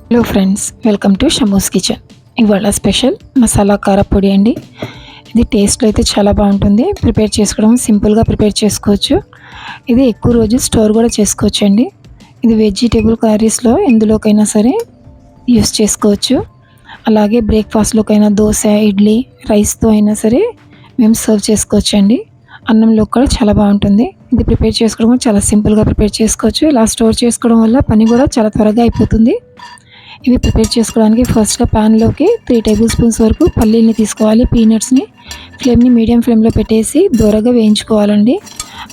Hello friends, welcome to Shamu's kitchen. ఇవాళ special masala కారపొడి అండి. ఇది టేస్ట్లో అయితే చాలా బాగుంటుంది. ప్రిపేర్ చేసుకోవడం సింపుల్గా ప్రిపేర్ చేసుకోవచ్చు. ఇది ఎక్కువ రోజు స్టోర్ కూడా చేసుకోవచ్చు అండి. ఇది వెజిటేబుల్ కర్రీస్లో ఎందులోకైనా సరే యూస్ చేసుకోవచ్చు. అలాగే బ్రేక్ఫాస్ట్లోకైనా దోశ, ఇడ్లీ, రైస్తో అయినా సరే మేము సర్వ్ చేసుకోవచ్చు అండి. అన్నంలో కూడా చాలా బాగుంటుంది. ఇది ప్రిపేర్ చేసుకోవడం చాలా సింపుల్గా ప్రిపేర్ చేసుకోవచ్చు. ఇలా స్టోర్ చేసుకోవడం వల్ల పని కూడా చాలా త్వరగా అయిపోతుంది. ఇవి ప్రిపేర్ చేసుకోవడానికి ఫస్ట్గా ప్యాన్లోకి 3 టేబుల్ స్పూన్స్ వరకు పల్లీల్ని తీసుకోవాలి. పీనట్స్ని ఫ్లేమ్ని మీడియం ఫ్లేమ్లో పెట్టేసి దూరగా వేయించుకోవాలండి.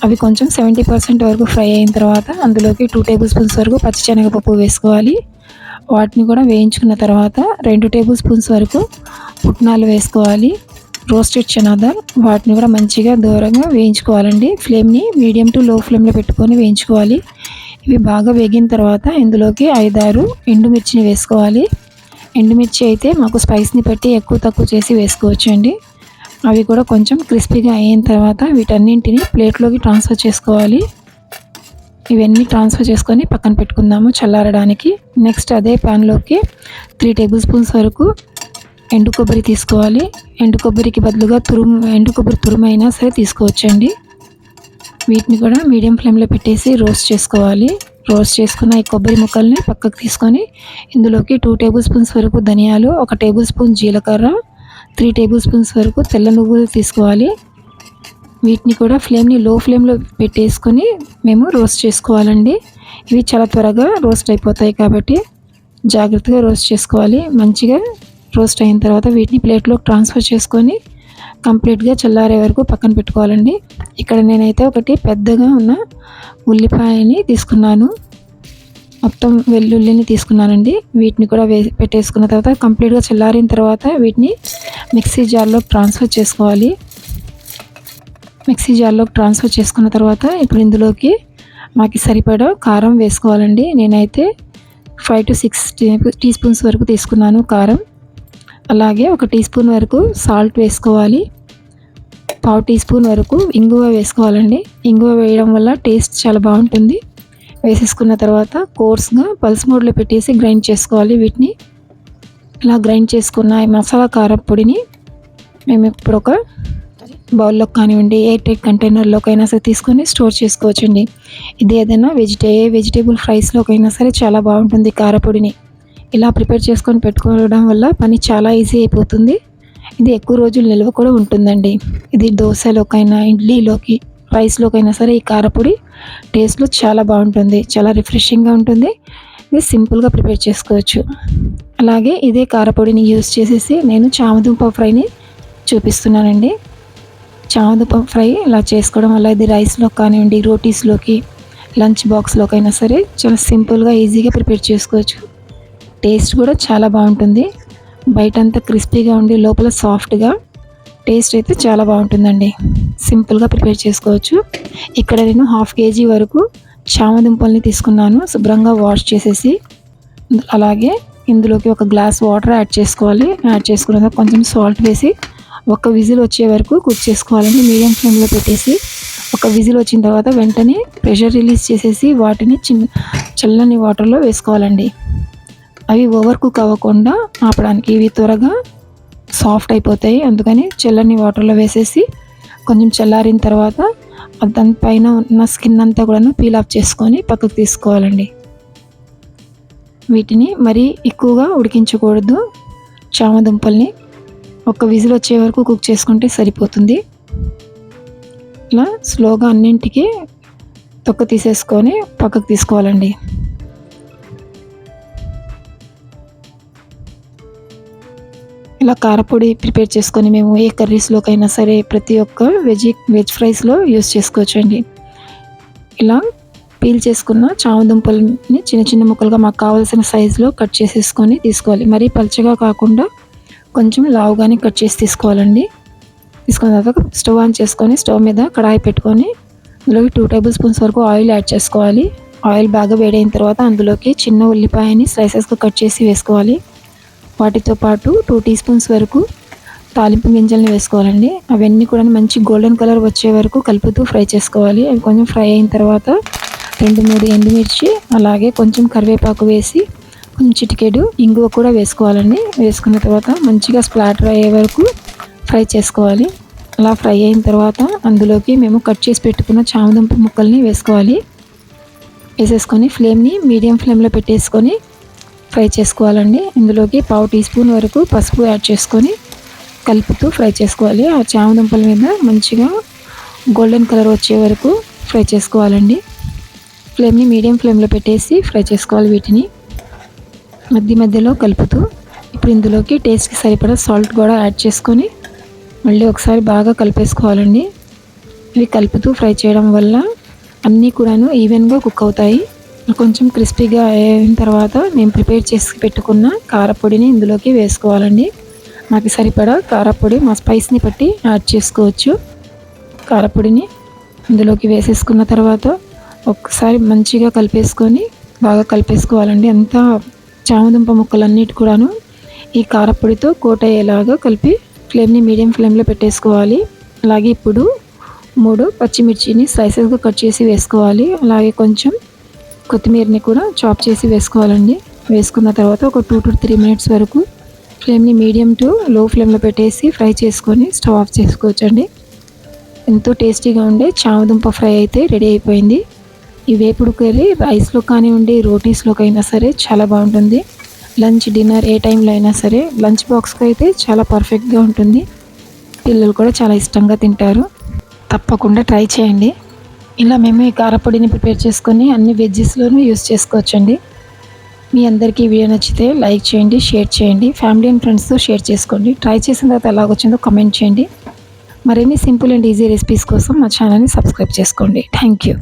అవి కొంచెం 70% వరకు ఫ్రై అయిన తర్వాత అందులోకి 2 టేబుల్ స్పూన్స్ వరకు పచ్చిశనగపప్పు వేసుకోవాలి. వాటిని కూడా వేయించుకున్న తర్వాత 2 టేబుల్ స్పూన్స్ వరకు పుట్నాలు వేసుకోవాలి. రోస్టెడ్ చనాదాల్, వాటిని కూడా మంచిగా దూరంగా వేయించుకోవాలండి. ఫ్లేమ్ని మీడియం టు లో ఫ్లేమ్లో పెట్టుకొని వేయించుకోవాలి. ఇవి బాగా వేగిన తర్వాత ఇందులోకి 5-6 ఎండుమిర్చిని వేసుకోవాలి. ఎండుమిర్చి అయితే మాకు స్పైస్ని బట్టి ఎక్కువ తక్కువ చేసి వేసుకోవచ్చు అండి. అవి కూడా కొంచెం క్రిస్పీగా అయిన తర్వాత వీటన్నింటిని ప్లేట్లోకి ట్రాన్స్ఫర్ చేసుకోవాలి. ఇవన్నీ ట్రాన్స్ఫర్ చేసుకొని పక్కన పెట్టుకుందాము చల్లారడానికి. నెక్స్ట్ అదే ప్యాన్లోకి 3 టేబుల్ స్పూన్స్ వరకు ఎండు కొబ్బరి తీసుకోవాలి. ఎండు కొబ్బరికి బదులుగా ఎండు కొబ్బరి తురుమైనా సరే తీసుకోవచ్చండి. వీటిని కూడా మీడియం ఫ్లేమ్లో పెట్టేసి రోస్ట్ చేసుకోవాలి. రోస్ట్ చేసుకున్న ఈ కొబ్బరి ముక్కల్ని పక్కకు తీసుకొని ఇందులోకి 2 టేబుల్ స్పూన్స్ వరకు ధనియాలు, 1 టేబుల్ స్పూన్ జీలకర్ర, 3 టేబుల్ స్పూన్స్ వరకు తెల్ల నువ్వులు తీసుకోవాలి. వీటిని కూడా ఫ్లేమ్ని లో ఫ్లేమ్లో పెట్టేసుకొని మేము రోస్ట్ చేసుకోవాలండి. ఇవి చాలా త్వరగా రోస్ట్ అయిపోతాయి కాబట్టి జాగ్రత్తగా రోస్ట్ చేసుకోవాలి. మంచిగా రోస్ట్ అయిన తర్వాత వీటిని ప్లేట్లోకి ట్రాన్స్ఫర్ చేసుకొని కంప్లీట్గా చల్లారే వరకు పక్కన పెట్టుకోవాలండి. ఇక్కడ నేనైతే ఒకటి పెద్దగా ఉన్న ఉల్లిపాయని తీసుకున్నాను. మొత్తం వెల్లుల్లిని తీసుకున్నానండి. వీటిని కూడా పెట్టేసుకున్న తర్వాత కంప్లీట్గా చల్లారిన తర్వాత వీటిని మిక్సీ జార్లోకి ట్రాన్స్ఫర్ చేసుకోవాలి. మిక్సీ జార్లోకి ట్రాన్స్ఫర్ చేసుకున్న తర్వాత ఇప్పుడు ఇందులోకి మాకు సరిపడా కారం వేసుకోవాలండి. నేనైతే 5 to 6 టీ స్పూన్స్ వరకు తీసుకున్నాను కారం. అలాగే 1 టీ స్పూన్ వరకు సాల్ట్ వేసుకోవాలి. 1/2 టీ స్పూన్ వరకు ఇంగువ వేసుకోవాలండి. ఇంగువ వేయడం వల్ల టేస్ట్ చాలా బాగుంటుంది. వేసేసుకున్న తర్వాత కోర్స్గా పల్స్ మోడ్లో పెట్టేసి గ్రైండ్ చేసుకోవాలి. వీటిని ఇలా గ్రైండ్ చేసుకున్న ఈ మసాలా కారం పొడిని మేము ఇప్పుడు ఒక బౌల్లో కానివ్వండి, ఎయిర్ టైట్ కంటైనర్లోకైనా సరే తీసుకొని స్టోర్ చేసుకోవచ్చండి. ఇది ఏదైనా వెజిటేబుల్ ఫ్రైస్లోకైనా సరే చాలా బాగుంటుంది. కారపొడిని ఇలా ప్రిపేర్ చేసుకొని పెట్టుకోవడం వల్ల పని చాలా ఈజీ అయిపోతుంది. ఇది ఎక్కువ రోజులు నిల్వ కూడా ఉంటుందండి. ఇది దోశలోకైనా, ఇడ్లీలోకి, రైస్లోకైనా సరే ఈ కారపొడి టేస్ట్లో చాలా బాగుంటుంది. చాలా రిఫ్రెషింగ్గా ఉంటుంది. ఇది సింపుల్గా ప్రిపేర్ చేసుకోవచ్చు. అలాగే ఇదే కారపొడిని యూస్ చేసేసి నేను చామదుంప ఫ్రైని చూపిస్తున్నానండి. చామదుంప ఫ్రై ఇలా చేసుకోవడం వల్ల ఇది రైస్లో కానివ్వండి, రోటీస్లోకి, లంచ్ బాక్స్లోకైనా సరే చాలా సింపుల్గా ఈజీగా ప్రిపేర్ చేసుకోవచ్చు. టేస్ట్ కూడా చాలా బాగుంటుంది. బయటంతా క్రిస్పీగా ఉండి లోపల సాఫ్ట్గా, టేస్ట్ అయితే చాలా బాగుంటుందండి. సింపుల్గా ప్రిపేర్ చేసుకోవచ్చు. ఇక్కడ నేను 1/2 kg వరకు చామదుంపల్ని తీసుకున్నాను. శుభ్రంగా వాష్ చేసేసి అలాగే ఇందులోకి 1 గ్లాస్ వాటర్ యాడ్ చేసుకోవాలి. యాడ్ చేసుకున్న కొంచెం సాల్ట్ వేసి 1 విజిల్ వచ్చే వరకు కుక్ చేసుకోవాలండి. మీడియం ఫ్లేమ్లో పెట్టేసి 1 విజిల్ వచ్చిన తర్వాత వెంటనే ప్రెషర్ రిలీజ్ చేసేసి వాటిని చల్లని వాటర్లో వేసుకోవాలండి. అవి ఓవర్ కుక్ అవ్వకుండా ఆపడానికి. ఇవి త్వరగా సాఫ్ట్ అయిపోతాయి. అందుకని చల్లని వాటర్లో వేసేసి కొంచెం చల్లారిన తర్వాత దానిపైన ఉన్న స్కిన్ అంతా కూడా పీల్ ఆఫ్ చేసుకొని పక్కకు తీసుకోవాలండి. వీటిని మరీ ఎక్కువగా ఉడికించకూడదు. చామదుంపల్ని 1 విజిల్ వచ్చే వరకు కుక్ చేసుకుంటే సరిపోతుంది. ఇలా స్లోగా అన్నింటికి తొక్క తీసేసుకొని పక్కకు తీసుకోవాలండి. ఇలా కారపొడి ప్రిపేర్ చేసుకొని మేము ఏ కర్రీస్లోకైనా సరే ప్రతి ఒక్క వెజ్ ఫ్రైస్లో యూస్ చేసుకోవచ్చండి. ఇలా పీల్ చేసుకున్న చామదుంపల్ని చిన్న చిన్న ముక్కలుగా మాకు కావాల్సిన సైజులో కట్ చేసేసుకొని తీసుకోవాలి. మరీ పల్చగా కాకుండా కొంచెం లావుగానే కట్ చేసి తీసుకోవాలండి. తీసుకున్న తర్వాత స్టవ్ ఆన్ చేసుకొని స్టవ్ మీద కడాయి పెట్టుకొని అందులోకి 2 టేబుల్ స్పూన్స్ వరకు ఆయిల్ యాడ్ చేసుకోవాలి. ఆయిల్ బాగా వేడైన తర్వాత అందులోకి చిన్న ఉల్లిపాయని స్లైసెస్గా కట్ చేసి వేసుకోవాలి. వాటితో పాటు 2 టీ స్పూన్స్ వరకు తాలింపు గింజల్ని వేసుకోవాలండి. అవన్నీ కూడా మంచి గోల్డెన్ కలర్ వచ్చే వరకు కలుపుతూ ఫ్రై చేసుకోవాలి. అవి కొంచెం ఫ్రై అయిన తర్వాత 2-3 ఎండుమిర్చి అలాగే కొంచెం కరివేపాకు వేసి కొంచెం చిటికెడు ఇంగువ కూడా వేసుకోవాలండి. వేసుకున్న తర్వాత మంచిగా స్ప్లాటర్ అయ్యే వరకు ఫ్రై చేసుకోవాలి. అలా ఫ్రై అయిన తర్వాత అందులోకి మేము కట్ చేసి పెట్టుకున్న చామదుంప ముక్కల్ని వేసుకోవాలి. వేసేసుకొని ఫ్లేమ్ని మీడియం ఫ్లేమ్లో పెట్టేసుకొని ఫ్రై చేసుకోవాలండి. ఇందులోకి 1/2 టీ స్పూన్ వరకు పసుపు యాడ్ చేసుకొని కలుపుతూ ఫ్రై చేసుకోవాలి. ఆ చామదుంపల మీద మంచిగా గోల్డెన్ కలర్ వచ్చే వరకు ఫ్రై చేసుకోవాలండి. ఫ్లేమ్ని మీడియం ఫ్లేమ్లో పెట్టేసి ఫ్రై చేసుకోవాలి. వీటిని మధ్యలో కలుపుతూ ఇప్పుడు ఇందులోకి టేస్ట్కి సరిపడా సాల్ట్ కూడా యాడ్ చేసుకొని మళ్ళీ ఒకసారి బాగా కలిపేసుకోవాలండి. ఇవి కలుపుతూ ఫ్రై చేయడం వల్ల అన్నీ కూడాను ఈవెన్గా కుక్ అవుతాయి. కొంచెం క్రిస్పీగా అయిన తర్వాత మేము ప్రిపేర్ చేసి పెట్టుకున్న కారపొడిని ఇందులోకి వేసుకోవాలండి. మాకు సరిపడా కారపొడి మా స్పైస్ని బట్టి యాడ్ చేసుకోవచ్చు. కారపొడిని ఇందులోకి వేసేసుకున్న తర్వాత ఒక్కసారి మంచిగా కలిపేసుకొని బాగా కలిపేసుకోవాలండి. అంతా చామదుంప ముక్కలన్నిటి కూడాను ఈ కారపొడితో కోట్ అయ్యేలాగా కలిపి ఫ్లేమ్ని మీడియం ఫ్లేమ్లో పెట్టేసుకోవాలి. అలాగే ఇప్పుడు 3 పచ్చిమిర్చిని స్లైసెస్గా కట్ చేసి వేసుకోవాలి. అలాగే కొంచెం కొత్తిమీరని కూడా చాప్ చేసి వేసుకోవాలండి. వేసుకున్న తర్వాత ఒక 2 to 3 మినిట్స్ వరకు ఫ్లేమ్ని మీడియం టు లో ఫ్లేమ్లో పెట్టేసి ఫ్రై చేసుకొని స్టవ్ ఆఫ్ చేసుకోవచ్చండి. ఎంతో టేస్టీగా ఉండే చామదుంప ఫ్రై అయితే రెడీ అయిపోయింది. ఈ వేపుడు కర్రీ రైస్లో కానివ్వండి, రోటీస్లోకైనా సరే చాలా బాగుంటుంది. లంచ్, డిన్నర్ ఏ టైంలో అయినా సరే లంచ్ బాక్స్కి అయితే చాలా పర్ఫెక్ట్గా ఉంటుంది. పిల్లలు కూడా చాలా ఇష్టంగా తింటారు. తప్పకుండా ట్రై చేయండి. ఇలా మేము ఈ కారపొడిని ప్రిపేర్ చేసుకొని అన్ని వెజ్జెస్లోనూ యూస్ చేసుకోవచ్చండి. మీ అందరికీ ఈ వీడియో నచ్చితే లైక్ చేయండి, షేర్ చేయండి, ఫ్యామిలీ అండ్ ఫ్రెండ్స్తో షేర్ చేసుకోండి. ట్రై చేసిన తర్వాత ఎలాగొచ్చిందో కామెంట్ చేయండి. మరిన్ని సింపుల్ అండ్ ఈజీ రెసిపీస్ కోసం మా ఛానల్ని సబ్స్క్రైబ్ చేసుకోండి. Thank you.